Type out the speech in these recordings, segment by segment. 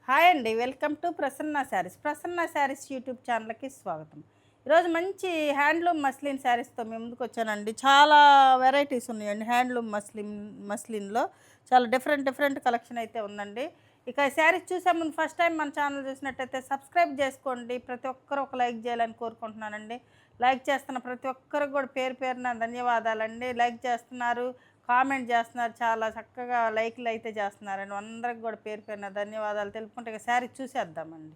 Hi అండి, welcome to Prasanna saris. Prasanna saris YouTube ఛానల్కి స్వాగతం. ఈరోజు మంచి హ్యాండ్లూమ్ మస్లిన్ శారీస్తో మేము ముందుకు వచ్చానండి. చాలా వెరైటీస్ ఉన్నాయండి హ్యాండ్లూమ్ మస్లిన్లో చాలా డిఫరెంట్ కలెక్షన్ అయితే ఉందండి. ఇక శారీస్ చూసే ముందు ఫస్ట్ టైం మన ఛానల్ చూసినట్టయితే సబ్స్క్రైబ్ చేసుకోండి. ప్రతి ఒక్కరు ఒక లైక్ చేయాలని కోరుకుంటున్నానండి. లైక్ చేస్తున్న ప్రతి ఒక్కరికి కూడా పేరు పేరున ధన్యవాదాలండి. లైక్ చేస్తున్నారు, కామెంట్ చేస్తున్నారు, చాలా చక్కగా లైక్లు అయితే చేస్తున్నారండి. అందరికి కూడా పేరు పేరున ధన్యవాదాలు తెలుపుకుంటే ఇక శారీ చూసేద్దామండి.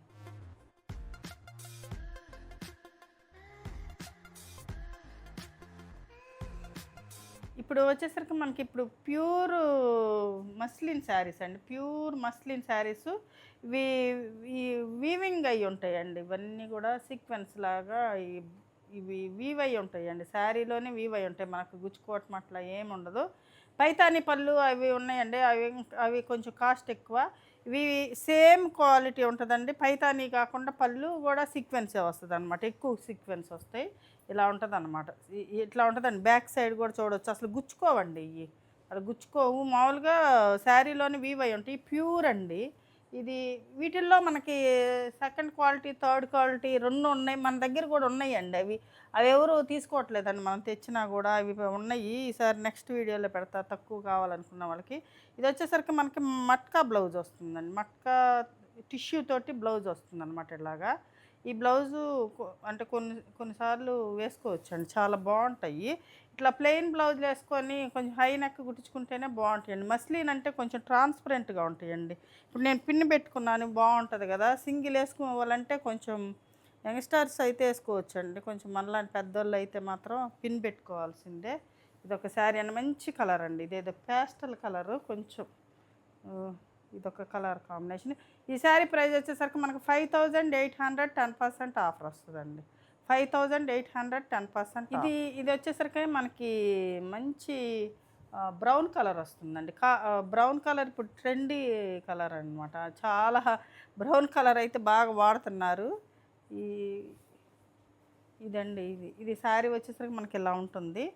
ఇప్పుడు వచ్చేసరికి మనకి ఇప్పుడు ప్యూర్ మస్లిన్ శారీస్ అండి. ప్యూర్ మస్లిన్ శారీస్ ఇవి ఈ వీవింగ్ అయ్యి ఉంటాయండి. ఇవన్నీ కూడా సీక్వెన్స్ లాగా ఇవి వీవ్ అయ్యి ఉంటాయండి. శారీలోనే వీవ్ అయ్యి ఉంటాయి, మనకు గుచ్చుకోవటం అట్లా ఏమి ఉండదు. పైతాని పళ్ళు అవి ఉన్నాయండి. అవి కొంచెం కాస్ట్ ఎక్కువ. ఇవి సేమ్ క్వాలిటీ ఉంటుందండి. పైతాని కాకుండా పళ్ళు కూడా సీక్వెన్సే వస్తుంది అనమాట, ఎక్కువ సీక్వెన్స్ వస్తాయి. ఇలా ఉంటుంది అనమాట. ఇట్లా ఉంటుందండి. బ్యాక్ సైడ్ కూడా చూడవచ్చు. అసలు గుచ్చుకోవండి ఇవి, అలా గుచ్చుకోవు. మామూలుగా శారీలోని వీవ్ అయి ఉంటాయి. ప్యూర్ అండి ఇది. వీటిల్లో మనకి సెకండ్ క్వాలిటీ, థర్డ్ క్వాలిటీ రెండు ఉన్నాయి. మన దగ్గర కూడా ఉన్నాయండి. అవి ఎవరు తీసుకోవట్లేదండి, మనం తెచ్చినా కూడా అవి ఉన్నాయి. ఈసారి నెక్స్ట్ వీడియోలో పెడతా, తక్కువ కావాలనుకున్న వాళ్ళకి. ఇది వచ్చేసరికి మనకి మట్కా బ్లౌజ్ వస్తుందండి. మట్కా టిష్యూ తోటి బ్లౌజ్ వస్తుంది అనమాట. ఇలాగా ఈ బ్లౌజు అంటే కొన్నిసార్లు వేసుకోవచ్చండి, చాలా బాగుంటాయి. ఇట్లా ప్లెయిన్ బ్లౌజులు వేసుకొని కొంచెం హై నెక్ కుట్టించుకుంటేనే బాగుంటాయండి. మస్లిన్ అంటే కొంచెం ట్రాన్స్పరెంట్గా ఉంటాయండి. ఇప్పుడు నేను పిన్ పెట్టుకున్నాను, బాగుంటుంది కదా. సింగిల్ వేసుకోవాలంటే కొంచెం యంగ్స్టర్స్ అయితే వేసుకోవచ్చండి. కొంచెం మనలాంటి పెద్దోళ్ళు అయితే మాత్రం పిన్ పెట్టుకోవాల్సిందే. ఇది ఒక శారీ అండి, మంచి కలర్ అండి. ఇదేదో పేస్టల్ కలరు కొంచెం, ఇదొక కలర్ కాంబినేషన్. ఈ శారీ ప్రైస్ వచ్చేసరికి మనకు 5800, 10% ఆఫర్ వస్తుందండి. 5800, 10%. ఇది వచ్చేసరికి మనకి మంచి బ్రౌన్ కలర్ వస్తుందండి. బ్రౌన్ కలర్ ఇప్పుడు ట్రెండీ కలర్ అనమాట. చాలా బ్రౌన్ కలర్ అయితే బాగా వాడుతున్నారు. ఈ ఇదండి, ఇది శారీ వచ్చేసరికి మనకి ఇలా ఉంటుంది.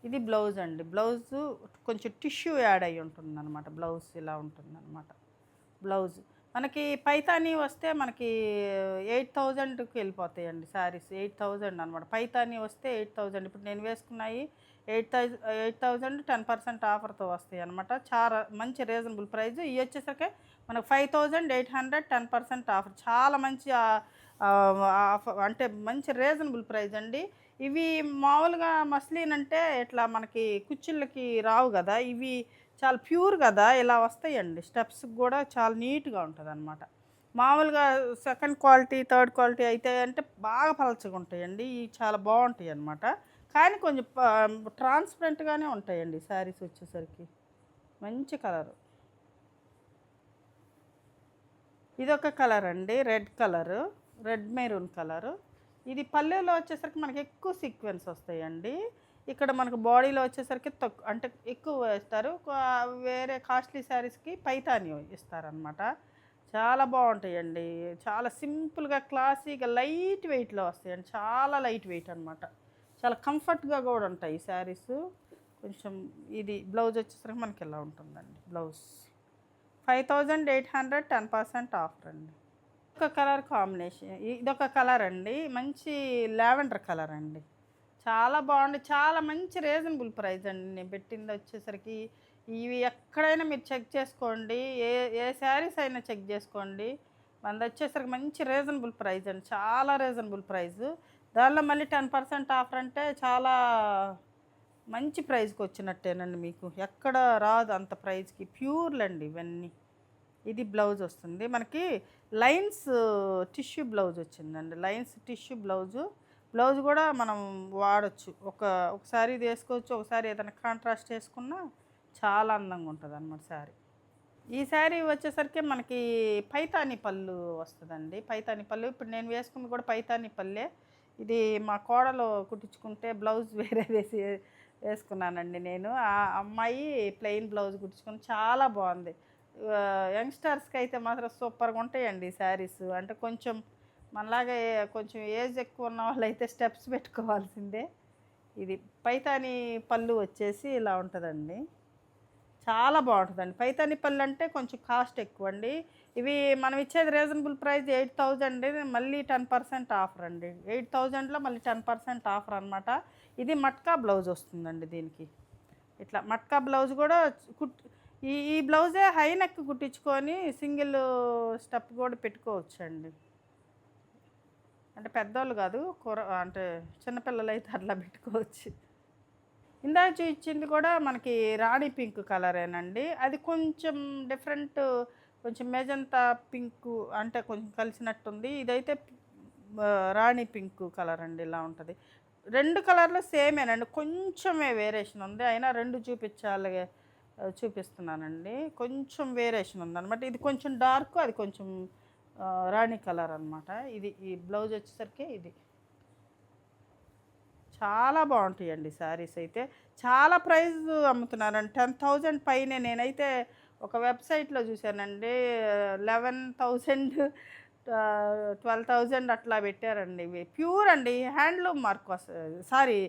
ఇది బ్లౌజ్ అండి. బ్లౌజు కొంచెం టిష్యూ యాడ్ అయ్యి ఉంటుంది అనమాట. బ్లౌజ్ ఇలా ఉంటుంది అనమాట. బ్లౌజ్ మనకి పైతానీ వస్తే మనకి 8000కి వెళ్ళిపోతాయండి శారీస్. 8000 అనమాట. పైతానీ వస్తే 8000. ఇప్పుడు నేను వేసుకున్నాయి 8000, 10% ఆఫర్తో వస్తాయి అనమాట. చాలా మంచి రీజనబుల్ ప్రైస్. ఇవి వచ్చేసరికి మనకు 5800, 10% ఆఫర్. చాలా మంచి ఆఫర్ అంటే మంచి రీజనబుల్ ప్రైస్ అండి. ఇవి మామూలుగా మస్లిన్ అంటే ఇట్లా మనకి కుచ్చిళ్ళకి రావు కదా, ఇవి చాలా ప్యూర్ కదా, ఇలా వస్తాయండి. స్టెప్స్ కూడా చాలా నీట్గా ఉంటుంది అనమాట. మామూలుగా సెకండ్ క్వాలిటీ, థర్డ్ క్వాలిటీ అయితే అంటే బాగా పలచగా ఉంటాయండి. ఇవి చాలా బాగుంటాయి అన్నమాట. కానీ కొంచెం ట్రాన్స్పరెంట్గానే ఉంటాయండి శారీస్ వచ్చేసరికి. మంచి కలరు. ఇదొక కలర్ అండి, red colour, red maroon colour. ఇది పల్లెలో వచ్చేసరికి మనకి ఎక్కువ సీక్వెన్స్ వస్తాయండి. ఇక్కడ మనకు బాడీలో వచ్చేసరికి అంటే ఎక్కువ వేస్తారు. వేరే కాస్ట్లీ శారీస్కి పైతాని ఇస్తారనమాట. చాలా బాగుంటాయండి. చాలా సింపుల్గా, క్లాసీగా, లైట్ వెయిట్లో వస్తాయండి. చాలా లైట్ వెయిట్ అనమాట. చాలా కంఫర్ట్గా కూడా ఉంటాయి ఈ శారీస్. కొంచెం ఇది బ్లౌజ్ వచ్చేసరికి మనకి ఇలా ఉంటుందండి. బ్లౌజ్ 5800, 10% ఆఫర్ అండి. ఒక కలర్ కాంబినేషన్, ఇదొక కలర్ అండి. మంచి లావెండర్ కలర్ అండి. చాలా బాగుంది. చాలా మంచి రీజనబుల్ ప్రైస్ అండి. నేను పెట్టింది వచ్చేసరికి ఇవి ఎక్కడైనా మీరు చెక్ చేసుకోండి. ఏ ఏ శారీస్ అయినా చెక్ చేసుకోండి. మనది వచ్చేసరికి మంచి రీజనబుల్ ప్రైస్ అండి. చాలా రీజనబుల్ ప్రైస్. దానిలో మళ్ళీ 10% ఆఫర్ అంటే చాలా మంచి ప్రైస్కి వచ్చినట్టేనండి. మీకు ఎక్కడ రాదు అంత ప్రైస్కి. ప్యూర్లండి ఇవన్నీ. ఇది బ్లౌజ్ వస్తుంది మనకి. లైన్స్ టిష్యూ బ్లౌజ్ వచ్చిందండి. లైన్స్ టిష్యూ బ్లౌజ్ కూడా మనం వాడచ్చు. ఒకసారి ఇది వేసుకోవచ్చు, ఒకసారి ఏదైనా కాంట్రాస్ట్ వేసుకున్నా చాలా అందంగా ఉంటుంది అన్నమాట శారీ. ఈ శారీ వచ్చేసరికి మనకి పైతాని పళ్ళు వస్తుందండి. పైతాని పళ్ళు ఇప్పుడు నేను వేసుకుంది కూడా పైతాని పళ్ళే. ఇది మా కోడలు కుట్టించుకుంటే బ్లౌజ్ వేరే వేసుకున్నానండి నేను. ఆ అమ్మాయి ప్లెయిన్ బ్లౌజ్ కుట్టించుకుని చాలా బాగుంది. యంగ్స్టర్స్కి అయితే మాత్రం సూపర్గా ఉంటాయండి ఈ శారీస్. అంటే కొంచెం మనలాగే కొంచెం ఏజ్ ఎక్కువ ఉన్న వాళ్ళు అయితే స్టెప్స్ పెట్టుకోవాల్సిందే. ఇది పైతాని పళ్ళు వచ్చేసి ఇలా ఉంటుందండి. చాలా బాగుంటుందండి. పైతాని పళ్ళు అంటే కొంచెం కాస్ట్ ఎక్కువండి. ఇవి మనం ఇచ్చేది రీజనబుల్ ప్రైస్ 8000 మళ్ళీ 10% ఆఫర్ అండి. 8000లో మళ్ళీ 10% ఆఫర్ అనమాట. ఇది మట్కా బ్లౌజ్ వస్తుందండి దీనికి. ఇట్లా మట్కా బ్లౌజ్ కూడా కుట్ ఈ ఈ బ్లౌజే హై నెక్ కుట్టించుకొని సింగిల్ స్టెప్ కూడా పెట్టుకోవచ్చండి. అంటే పెద్దోళ్ళు కాదు, అంటే చిన్నపిల్లలు అయితే అట్లా పెట్టుకోవచ్చు. ఇందాక చూపించింది కూడా మనకి రాణి పింక్ కలరేనండి. అది కొంచెం డిఫరెంట్, కొంచెం మెజంతా పింకు అంటే కొంచెం కలిసినట్టుంది. ఇదైతే రాణి పింక్ కలర్ అండి, ఇలా ఉంటుంది. 2 కలర్లు సేమేనండి, కొంచెమే వేరియేషన్ ఉంది. అయినా 2 చూపిస్తున్నానండి. కొంచెం వేరియేషన్ ఉందన్నమాట. ఇది కొంచెం డార్క్, అది కొంచెం రాణి కలర్ అనమాట. ఇది ఈ బ్లౌజ్ వచ్చేసరికి ఇది చాలా బాగుంటాయండి శారీస్ అయితే. చాలా ప్రైస్ అమ్ముతున్నారండి, 10,000 పైనే. నేనైతే ఒక వెబ్సైట్లో చూశానండి, 11,000 12,000 అట్లా పెట్టారండి. ఇవి ప్యూర్ అండి, హ్యాండ్లూమ్ మార్క్ వస్తుంది, సారీ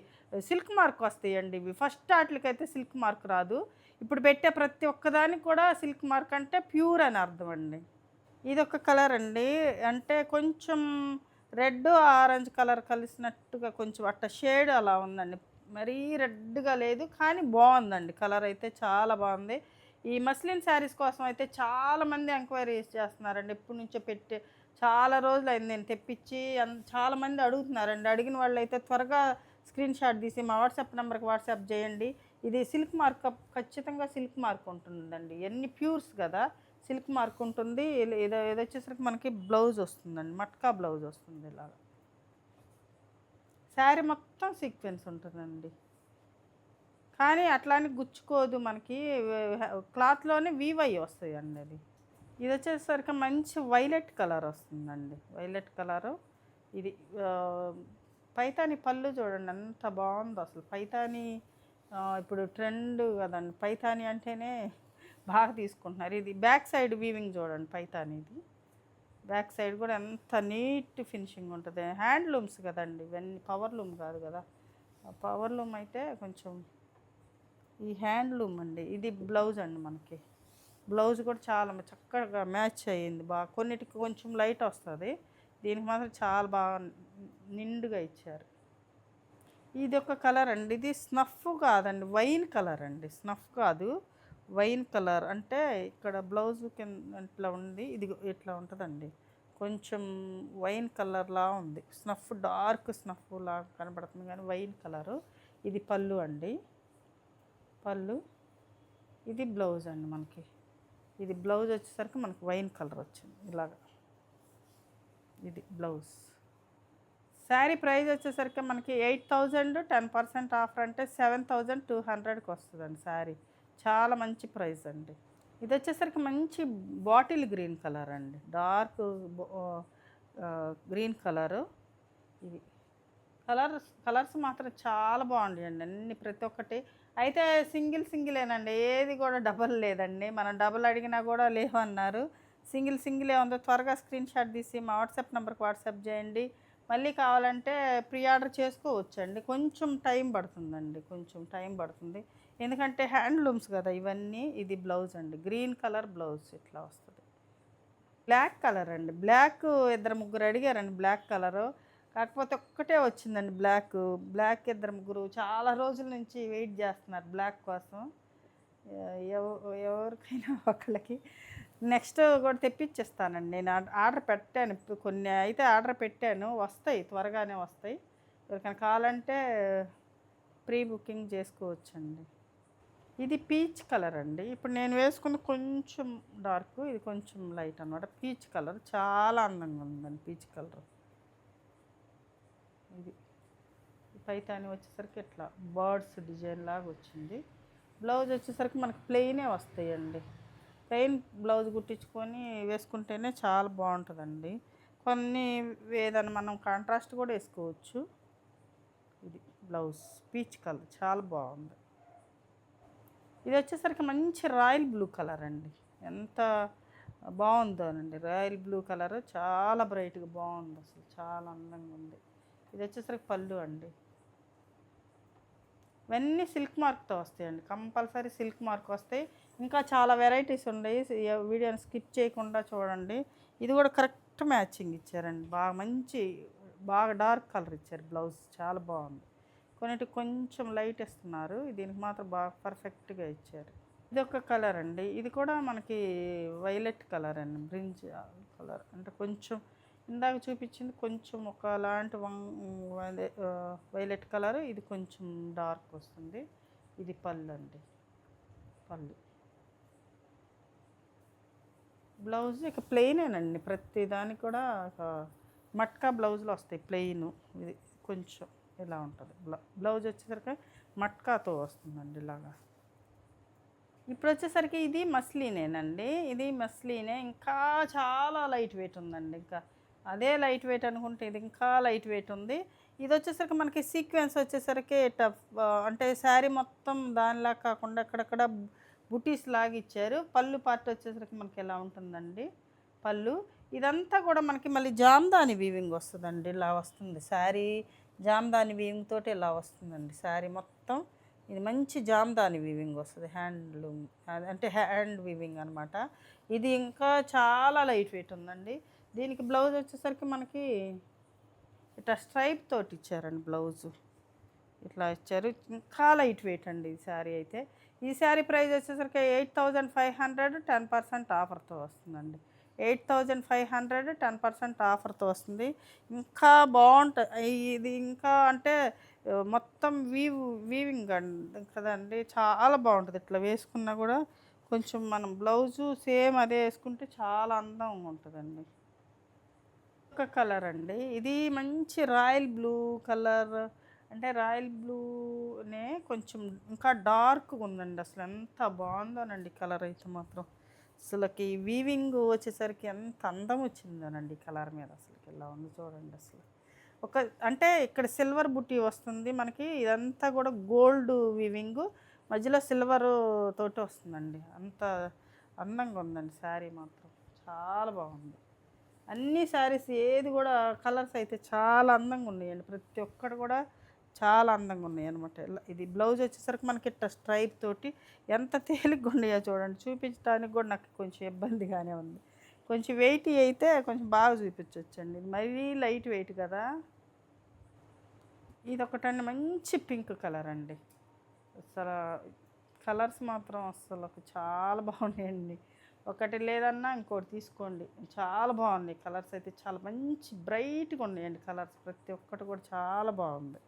సిల్క్ మార్క్ వస్తాయండి ఇవి. ఫస్ట్ వాటికైతే సిల్క్ మార్క్ రాదు, ఇప్పుడు పెట్టే ప్రతి ఒక్కదానికి కూడా సిల్క్ మార్క్ అంటే ప్యూర్ అని అర్థం అండి. ఇదొక కలర్ అండి, అంటే కొంచెం రెడ్ ఆరెంజ్ కలర్ కలిసినట్టుగా కొంచెం అట్ట షేడ్ అలా ఉందండి. మరీ రెడ్గా లేదు కానీ బాగుందండి, కలర్ అయితే చాలా బాగుంది. ఈ మస్లిన్ శారీస్ కోసం అయితే చాలామంది ఎంక్వైరీస్ చేస్తున్నారండి. ఎప్పటి నుంచో పెట్టి చాలా రోజులు అయింది నేను తెప్పించి. చాలామంది అడుగుతున్నారండి. అడిగిన వాళ్ళు అయితే త్వరగా స్క్రీన్ షాట్ తీసి మా వాట్సాప్ నెంబర్కి వాట్సాప్ చేయండి. ఇది సిల్క్ మార్క్, ఖచ్చితంగా సిల్క్ మార్క్ ఉంటుందండి. ఎన్ని ప్యూర్స్ కదా, సిల్క్ మార్క్ ఉంటుంది. ఇది వచ్చేసరికి మనకి బ్లౌజ్ వస్తుందండి, మట్కా బ్లౌజ్ వస్తుంది. ఇలాగా శారీ మొత్తం సీక్వెన్స్ ఉంటుందండి, కానీ అట్లానే గుచ్చుకోదు. మనకి క్లాత్లోనే వీవై వస్తాయండి. ఇది వచ్చేసరికి మంచి వైలెట్ కలర్ వస్తుందండి, వైలెట్ కలరు. ఇది పైతాని పళ్ళు చూడండి ఎంత బాగుందో అసలు. పైతాని ఇప్పుడు ట్రెండ్ కదండి, పైతాని అంటేనే బాగా తీసుకుంటున్నారు. ఇది బ్యాక్ సైడ్ వీవింగ్ చూడండి, పైతానిది బ్యాక్ సైడ్ కూడా ఎంత నీట్ ఫినిషింగ్ ఉంటుంది. హ్యాండ్లూమ్స్ కదండి ఇవన్నీ, పవర్ లూమ్ కాదు కదా. పవర్ లూమ్ అయితే కొంచెం, ఈ హ్యాండ్లూమ్ అండి. ఇది బ్లౌజ్ అండి, మనకి బ్లౌజ్ కూడా చాలా చక్కగా మ్యాచ్ అయ్యింది బాగా. కొన్నిటికి కొంచెం లైట్ వస్తుంది, దీనికి మాత్రం చాలా బాగా నిండుగా ఇచ్చారు. ఇది ఒక కలర్ అండి, ఇది స్నఫ్ కాదండి, వైన్ కలర్ అండి. స్నఫ్ కాదు, వైన్ కలర్. అంటే ఇక్కడ బ్లౌజ్ కింద ఇట్లా ఉంది, ఇది ఇట్లా ఉంటుందండి. కొంచెం వైన్ కలర్లా ఉంది, స్నఫ్ డార్క్ స్నఫ్ లాగా కనబడుతుంది కానీ వైన్ కలరు. ఇది పళ్ళు అండి, పళ్ళు. ఇది బ్లౌజ్ అండి మనకి. ఇది బ్లౌజ్ వచ్చేసరికి మనకి వైన్ కలర్ వచ్చింది ఇలాగా. ఇది బ్లౌజ్. శారీ ప్రైస్ వచ్చేసరికి మనకి 8,000, 10% ఆఫర్ అంటే 7,200కి వస్తుందండి శారీ. చాలా మంచి ప్రైస్ అండి. ఇది వచ్చేసరికి మంచి బాటిల్ గ్రీన్ కలర్ అండి, డార్క్ గ్రీన్ కలరు. ఇది కలర్స్ మాత్రం చాలా బాగుంటాయండి అన్ని, ప్రతి ఒక్కటి. అయితే సింగిలేనండి, ఏది కూడా డబల్ లేదండి. మనం డబల్ అడిగినా కూడా లేవన్నారు. సింగిలే ఉందో. త్వరగా స్క్రీన్ షాట్ తీసి మా వాట్సాప్ నెంబర్కి వాట్సాప్ చేయండి. మళ్ళీ కావాలంటే ప్రీ ఆర్డర్ చేసుకోవచ్చండి. కొంచెం టైం పడుతుందండి, కొంచెం టైం పడుతుంది, ఎందుకంటే హ్యాండ్లూమ్స్ కదా ఇవన్నీ. ఇది బ్లౌజ్ అండి, గ్రీన్ కలర్ బ్లౌజ్ ఇట్లా వస్తుంది. బ్లాక్ కలర్ అండి, బ్లాక్ 2-3 అడిగారండి బ్లాక్ కలరు, కాకపోతే ఒక్కటే వచ్చిందండి బ్లాక్. 2-3 చాలా రోజుల నుంచి వెయిట్ చేస్తున్నారు బ్లాక్ కోసం. ఎవరికైనా ఒకళ్ళకి నెక్స్ట్ కూడా తెప్పించేస్తానండి. నేను ఆర్డర్ పెట్టాను, కొన్ని అయితే ఆర్డర్ పెట్టాను, వస్తాయి, త్వరగానే వస్తాయి. ఎవరికైనా కావాలంటే ప్రీ బుకింగ్ చేసుకోవచ్చండి. ఇది పీచ్ కలర్ అండి, ఇప్పుడు నేను వేసుకున్న కొంచెం డార్క్, ఇది కొంచెం లైట్ అన్నమాట. పీచ్ కలర్ చాలా అందంగా ఉందండి, పీచ్ కలర్. ఇది పైతాని వచ్చేసరికి ఇట్లా బర్డ్స్ డిజైన్ లాగా వచ్చింది. బ్లౌజ్ వచ్చేసరికి మనకి ప్లెయినే వస్తాయండి. ప్లెయిన్ బ్లౌజ్ కుట్టించుకొని వేసుకుంటేనే చాలా బాగుంటుందండి. కొన్ని ఏదైనా మనం కాంట్రాస్ట్ కూడా వేసుకోవచ్చు. ఇది బ్లౌజ్ పీచ్ కలర్ చాలా బాగుంది. ఇది వచ్చేసరికి మంచి రాయల్ బ్లూ కలర్ అండి, ఎంత బాగుందోనండి. రాయల్ బ్లూ కలర్ చాలా బ్రైట్గా బాగుంది అసలు, చాలా అందంగా ఉంది. ఇది వచ్చేసరికి పళ్ళు అండి. ఇవన్నీ సిల్క్ మార్క్తో వస్తాయండి, కంపల్సరీ సిల్క్ మార్క్ వస్తాయి. ఇంకా చాలా వెరైటీస్ ఉన్నాయి, వీడియోని స్కిప్ చేయకుండా చూడండి. ఇది కూడా కరెక్ట్ మ్యాచింగ్ ఇచ్చారండి, బాగా మంచి, బాగా డార్క్ కలర్ ఇచ్చారు. బ్లౌజ్ చాలా బాగుంది. కొన్నిటి కొంచెం లైట్ ఇస్తున్నారు, దీనికి మాత్రం బాగా పర్ఫెక్ట్గా ఇచ్చారు. ఇది ఒక కలర్ అండి, ఇది కూడా మనకి వైలెట్ కలర్ అండి, బ్రింజ్ కలర్ అంటే కొంచెం ఇందాక చూపించింది కొంచెం ఒకలాంటి వైలెట్ కలర్, ఇది కొంచెం డార్క్ వస్తుంది. ఇది పళ్ళు అండి, పళ్ళు. బ్లౌజ్ ఇక ప్లెయినేనండి, ప్రతి దానికి కూడా ఒక మట్కా బ్లౌజులు వస్తాయి ప్లెయిన్. ఇది కొంచెం ఇలా ఉంటుంది. బ్లౌజ్ వచ్చేసరికి మట్కాతో వస్తుందండి ఇలాగా. ఇప్పుడు వచ్చేసరికి ఇది మస్లీనేనండి, ఇది మస్లీనే, ఇంకా చాలా లైట్ వెయిట్ ఉందండి. ఇంకా అదే లైట్ వెయిట్ అనుకుంటే ఇది ఇంకా లైట్ వెయిట్ ఉంది. ఇది వచ్చేసరికి మనకి సీక్వెన్స్ వచ్చేసరికి అంటే శారీ మొత్తం దానిలా కాకుండా అక్కడక్కడ బుటీస్ లాగా ఇచ్చారు. పళ్ళు పార్ట్ వచ్చేసరికి మనకి ఎలా ఉంటుందండి పళ్ళు. ఇదంతా కూడా మనకి మళ్ళీ జామ్దాని వీవింగ్ వస్తుందండి, ఇలా వస్తుంది శారీ. జామ్దాని వీవింగ్ తోటి ఇలా వస్తుందండి శారీ మొత్తం. ఇది మంచి జామ్దాని వీవింగ్ వస్తుంది, హ్యాండ్లూమ్ అంటే హ్యాండ్ వీవింగ్ అనమాట. ఇది ఇంకా చాలా లైట్ వెయిట్ ఉందండి. దీనికి బ్లౌజ్ వచ్చేసరికి మనకి ఇట్లా స్ట్రైప్ తోటి ఇచ్చారండి బ్లౌజు, ఇట్లా ఇచ్చారు. ఇంకా లైట్ వెయిట్ అండి ఈ శారీ అయితే. ఈ శారీ ప్రైస్ వచ్చేసరికి 8500, 10% ఆఫర్తో వస్తుందండి. 8500, 10% ఆఫర్తో వస్తుంది. ఇంకా బాగుంటుంది ఇది, ఇంకా అంటే మొత్తం వీవింగ్ అండి కదండి, చాలా బాగుంటుంది. ఇట్లా వేసుకున్నా కూడా కొంచెం మనం బ్లౌజు సేమ్ అదే వేసుకుంటే చాలా అందంగా ఉంటుందండి. ఒక కలర్ అండి, ఇది మంచి రాయల్ బ్లూ కలర్, అంటే రాయల్ బ్లూనే కొంచెం ఇంకా డార్క్గా ఉందండి. అసలు ఎంత బాగుందోనండి కలర్ అయితే మాత్రం. అసలుకి వీవింగ్ వచ్చేసరికి ఎంత అందం వచ్చిందోనండి కలర్ మీద. అసలుకి ఇలా ఉంది చూడండి అసలు. ఒక అంటే ఇక్కడ సిల్వర్ బుట్టి వస్తుంది మనకి, ఇదంతా కూడా గోల్డ్ వీవింగ్, మధ్యలో సిల్వర్ తోటి వస్తుందండి. అంత అందంగా ఉందండి శారీ మాత్రం, చాలా బాగుంది. అన్ని శారీస్ ఏది కూడా కలర్స్ అయితే చాలా అందంగా ఉన్నాయండి, ప్రతి ఒక్కటి కూడా చాలా అందంగా ఉన్నాయి అనమాట. ఇది బ్లౌజ్ వచ్చేసరికి మనకి ఇట్లా స్ట్రైప్ తోటి ఎంత తేలిగ్గా ఉన్నాయో చూడండి, చూపించడానికి కూడా నాకు కొంచెం ఇబ్బందిగానే ఉంది. కొంచెం వెయిట్ అయితే కొంచెం బాగా చూపించవచ్చండి, ఇది మరీ లైట్ వెయిట్ కదా. ఇది ఒకటండి మంచి పింక్ కలర్ అండి, అసలు కలర్స్ మాత్రం అసలు చాలా బాగున్నాయండి. ఒకటి లేదన్నా ఇంకోటి తీసుకోండి, చాలా బాగున్నాయి కలర్స్ అయితే, చాలా మంచి బ్రైట్గా ఉన్నాయండి కలర్స్, ప్రతి ఒక్కటి కూడా చాలా బాగుంది.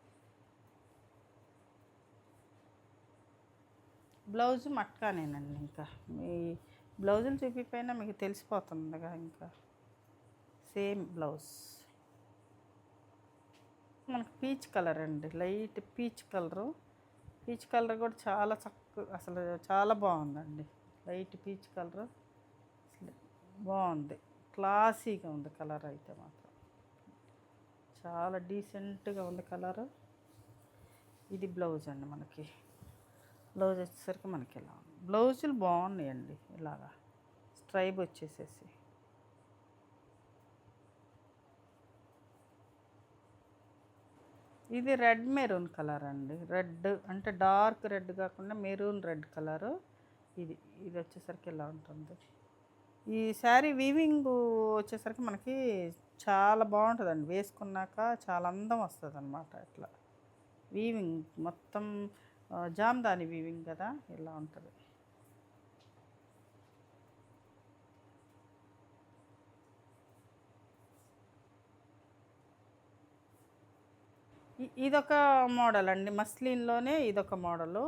బ్లౌజ్ మట్కానేనండి, ఇంకా మీ బ్లౌజులు చూపిపోయినా మీకు తెలిసిపోతుందిగా. ఇంకా సేమ్ బ్లౌజ్ మనకు పీచ్ కలర్ అండి, light peach colour. Peach colour కూడా చాలా చక్కగా అసలు చాలా బాగుందండి, లైట్ పీచ్ కలరు అసలు బాగుంది, క్లాసీగా ఉంది కలర్ అయితే మాత్రం, చాలా డీసెంట్గా ఉంది కలరు. ఇది బ్లౌజ్ అండి మనకి, బ్లౌజ్ వచ్చేసరికి మనకి ఇలా ఉంది. బ్లౌజులు బాగున్నాయండి ఇలాగా స్ట్రైప్ వచ్చేసేసి. ఇది రెడ్ మెరూన్ కలర్ అండి, రెడ్ అంటే డార్క్ రెడ్ కాకుండా మెరూన్ రెడ్ కలరు. ఇది ఇది వచ్చేసరికి ఇలా ఉంటుంది. ఈ శారీ వీవింగ్ వచ్చేసరికి మనకి చాలా బాగుంటుందండి, వేసుకున్నాక చాలా అందం వస్తుంది అనమాట. ఇట్లా వీవింగ్ మొత్తం జామ్దాని వీవింగ్ కదా, ఇలా ఉంటుంది. ఇదొక మోడల్ అండి, మస్లిన్లోనే ఇదొక మోడలు.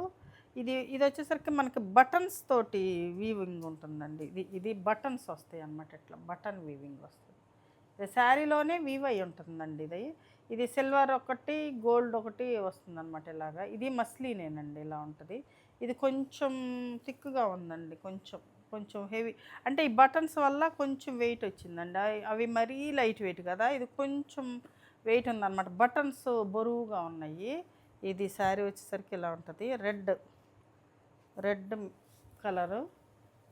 ఇది వచ్చేసరికి మనకి బటన్స్ తోటి వీవింగ్ ఉంటుందండి. ఇది బటన్స్ వస్తాయి అన్నమాట, ఇట్లా బటన్ వీవింగ్ వస్తుంది. శారీలోనే వీవ్ అయి ఉంటుందండి ఇది. ఇది సిల్వర్ ఒకటి గోల్డ్ ఒకటి వస్తుందన్నమాట ఇలాగా. ఇది మస్లీనేనండి, ఇలా ఉంటుంది. ఇది కొంచెం థిక్గా ఉందండి, కొంచెం కొంచెం హెవీ, అంటే ఈ బటన్స్ వల్ల కొంచెం వెయిట్ వచ్చిందండి. అవి మరీ లైట్ వెయిట్ కదా, ఇది కొంచెం వెయిట్ ఉందన్నమాట. బటన్స్ బరువుగా ఉన్నాయి. ఇది శారీ వచ్చేసరికి ఇలా ఉంటుంది, రెడ్ రెడ్ కలరు.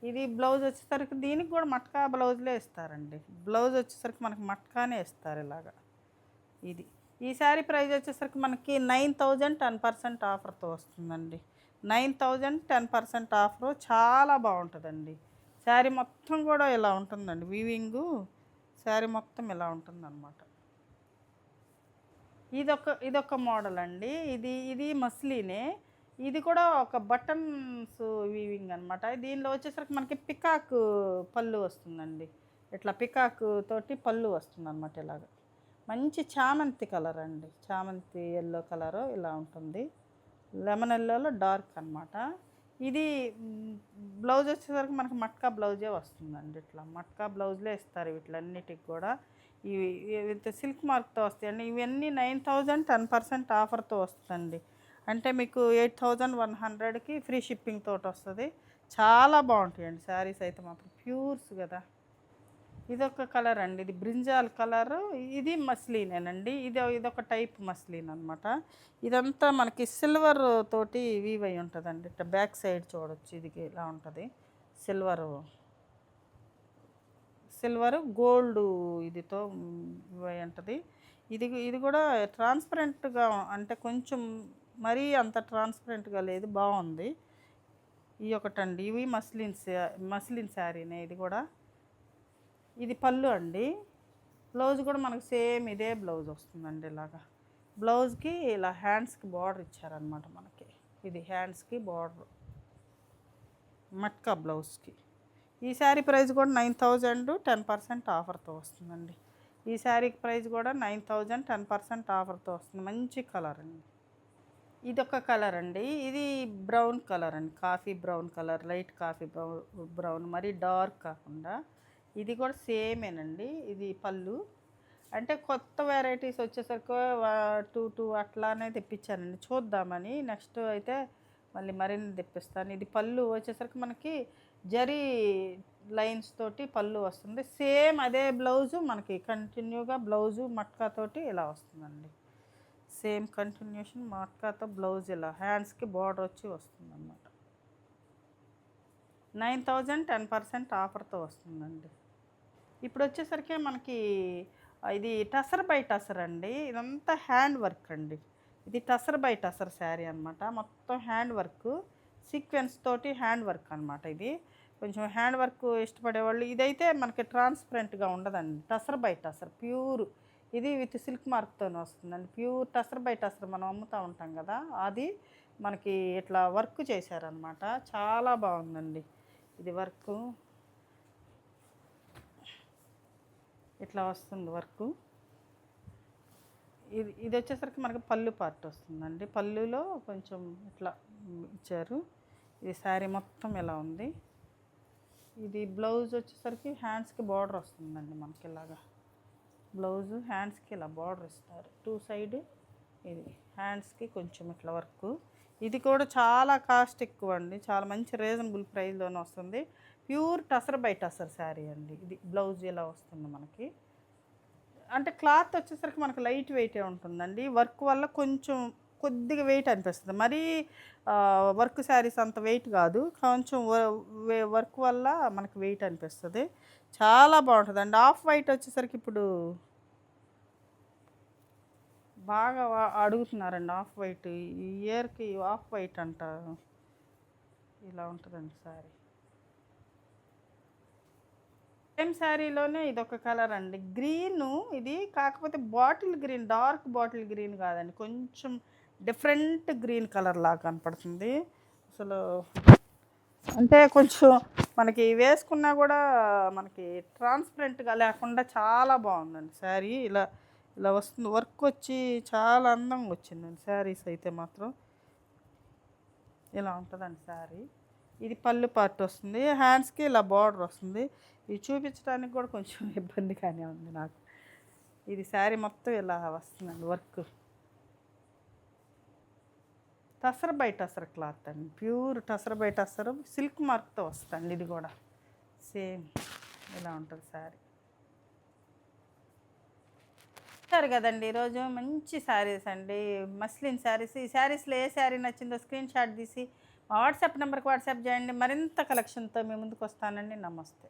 ఇది బ్లౌజ్ వచ్చేసరికి దీనికి కూడా మట్కా బ్లౌజ్లే ఇస్తారండి. బ్లౌజ్ వచ్చేసరికి మనకి మట్కానే ఇస్తారు ఇలాగా. ఇది ఈ శారీ ప్రైస్ వచ్చేసరికి మనకి 9000 10% ఆఫర్తో వస్తుందండి. 9000 10% ఆఫరు చాలా బాగుంటుందండి. శారీ మొత్తం కూడా ఇలా ఉంటుందండి, వీవింగు శారీ మొత్తం ఇలా ఉంటుందన్నమాట. ఇదొక మోడల్ అండి. ఇది ఇది మస్లీనే. ఇది కూడా ఒక బటన్స్ వీవింగ్ అనమాట. దీనిలో వచ్చేసరికి మనకి పికాక్ పళ్ళు వస్తుందండి. ఇట్లా పికాక్ తోటి పళ్ళు వస్తుందన్నమాట. ఇలాగ మంచి చామంతి కలర్ అండి, చామంతి ఎల్లో కలరు ఇలా ఉంటుంది. లెమన్ ఎల్లోలో డార్క్ అనమాట. ఇది బ్లౌజ్ వచ్చేసరికి మనకి మట్కా బ్లౌజే వస్తుందండి. ఇట్లా మట్కా బ్లౌజ్లే ఇస్తారు వీటిలన్నిటికి కూడా. ఇవి విత్ సిల్క్ మార్క్తో వస్తాయండి. ఇవన్నీ 9000 10% ఆఫర్తో వస్తుందండి. అంటే మీకు 8100కి ఫ్రీ షిప్పింగ్ తోటి వస్తుంది. చాలా బాగుంటాయండి శారీస్ అయితే మాత్రం, ప్యూర్స్ కదా. ఇదొక కలర్ అండి, ఇది బ్రింజాల్ కలరు. ఇది మస్లీనేనండి. ఇదొక టైప్ మస్లీన్ అనమాట. ఇదంతా మనకి సిల్వర్ తోటి వీవ్ అయి ఉంటుందండి. ఇట్లా బ్యాక్ సైడ్ చూడొచ్చు, ఇది ఇలా ఉంటుంది. సిల్వరు గోల్డ్ ఇదితో వీవ్ అయి ఉంటుంది. ఇది కూడా ట్రాన్స్పరెంట్గా, అంటే కొంచెం మరీ అంత ట్రాన్స్పరెంట్గా లేదు, బాగుంది. ఈ ఒకటండి, ఇవి మస్లిన్ శారీనే. ఇది కూడా, ఇది పళ్ళు అండి. బ్లౌజ్ కూడా మనకు సేమ్ ఇదే బ్లౌజ్ వస్తుందండి. ఇలాగా బ్లౌజ్కి ఇలా హ్యాండ్స్కి బార్డర్ ఇచ్చారనమాట మనకి. ఇది హ్యాండ్స్కి బార్డర్, మట్కా బ్లౌజ్కి. ఈ శారీ ప్రైస్ కూడా 9000 10% ఆఫర్తో వస్తుందండి. ఈ శారీ ప్రైస్ కూడా 9000 10% ఆఫర్తో వస్తుంది. మంచి కలర్ అండి. ఇదొక కలర్ అండి. ఇది బ్రౌన్ కలర్ అండి, coffee brown colour, light coffee brown, మరీ డార్క్ కాకుండా. ఇది కూడా సేమేనండి. ఇది పళ్ళు. అంటే కొత్త వెరైటీస్ వచ్చేసరికి 2 అట్లానే తెప్పించానండి, చూద్దామని. నెక్స్ట్ అయితే మరిన్ని తెప్పిస్తాను. ఇది పళ్ళు వచ్చేసరికి మనకి జరీ లైన్స్ తోటి పళ్ళు వస్తుంది. సేమ్ అదే బ్లౌజు మనకి కంటిన్యూగా బ్లౌజు మట్కాతోటి ఇలా వస్తుందండి. సేమ్ కంటిన్యూషన్ మట్కాతో బ్లౌజ్ ఇలా హ్యాండ్స్కి బార్డర్ వచ్చి వస్తుంది అన్నమాట. 9000 10% ఆఫర్తో వస్తుందండి. ఇప్పుడు వచ్చేసరికి మనకి ఇది టసర్ బై టసర్ అండి. ఇదంతా హ్యాండ్ వర్క్ అండి. ఇది టసర్ బై టసర్ శారీ అనమాట. మొత్తం హ్యాండ్ వర్క్, సీక్వెన్స్ తోటి హ్యాండ్ వర్క్ అనమాట. ఇది కొంచెం హ్యాండ్ వర్క్ ఇష్టపడేవాళ్ళు. ఇదైతే మనకి ట్రాన్స్పరెంట్గా ఉండదండి. Tussar by tussar pure. ఇది విత్ సిల్క్ మార్క్తో వస్తుందండి. ప్యూర్ టసర్ బై టసర్ మనం అమ్ముతూ ఉంటాం కదా, అది మనకి ఇట్లా వర్క్ చేశారనమాట. చాలా బాగుందండి ఇది వర్క్. ఇట్లా వస్తుంది వర్క్. ఇది వచ్చేసరికి మనకి పళ్ళు పార్ట్ వస్తుందండి. పళ్ళులో కొంచెం ఇట్లా ఇచ్చారు. ఇది శారీ మొత్తం ఇలా ఉంది. ఇది బ్లౌజ్ వచ్చేసరికి హ్యాండ్స్కి బార్డర్ వస్తుందండి మనకి. ఇలాగా బ్లౌజు హ్యాండ్స్కి ఇలా బార్డర్ ఇస్తారు 2 సైడ్. ఇది హ్యాండ్స్కి కొంచెం ఇట్లా వర్క్. ఇది కూడా చాలా కాస్ట్ ఎక్కువ అండి, చాలా మంచి రీజనబుల్ ప్రైస్లోనే వస్తుంది. ప్యూర్ టసర్ బై టసర్ శారీ అండి. ఇది బ్లౌజ్ ఇలా వస్తుంది మనకి. అంటే క్లాత్ వచ్చేసరికి మనకు లైట్ వెయిటే ఉంటుందండి. వర్క్ వల్ల కొంచెం కొద్దిగా వెయిట్ అనిపిస్తుంది. మరీ వర్క్ శారీస్ అంత వెయిట్ కాదు, కొంచెం వర్క్ వల్ల మనకి వెయిట్ అనిపిస్తుంది. చాలా బాగుంటుందండి. ఆఫ్ వైట్ వచ్చేసరికి ఇప్పుడు బాగా అడుగుతున్నారండి ఆఫ్ వైట్. ఈ ఇయర్కి ఆఫ్ వైట్ అంటారు. ఇలా ఉంటుందండి శారీ. సేమ్ శారీలోనే ఇదొక కలర్ అండి, గ్రీను. ఇది కాకపోతే bottle green, dark bottle green కాదండి, కొంచెం డిఫరెంట్ గ్రీన్ కలర్ లాగా కనపడుతుంది. అసలు అంటే కొంచెం మనకి వేసుకున్నా కూడా మనకి ట్రాన్స్పరెంట్గా లేకుండా చాలా బాగుందండి శారీ. ఇలా ఇలా వస్తుంది, వర్క్ వచ్చి చాలా అందంగా వచ్చిందండి శారీస్ అయితే మాత్రం. ఇలా ఉంటుందండి శారీ. ఇది పళ్ళు పార్ట్ వస్తుంది, హ్యాండ్స్కి ఇలా బార్డర్ వస్తుంది. ఇది చూపించడానికి కూడా కొంచెం ఇబ్బందిగానే ఉంది నాకు. ఇది శారీ మొత్తం ఇలా వస్తుందండి work. Tussar by tussar cloth అండి, pure tussar by tussar, silk మార్క్తో వస్తుంది. ఇది కూడా సేమ్ ఇలా ఉంటుంది శారీ. చూసారు కదండి, ఈరోజు మంచి శారీస్ అండి, మస్లిన్ శారీస్. ఈ శారీస్లో ఏ శారీ నచ్చిందో స్క్రీన్ షాట్ తీసి మా వాట్సాప్ నెంబర్కి వాట్సాప్ చేయండి. మరింత కలెక్షన్తో మీ ముందుకు వస్తానండి. నమస్తే.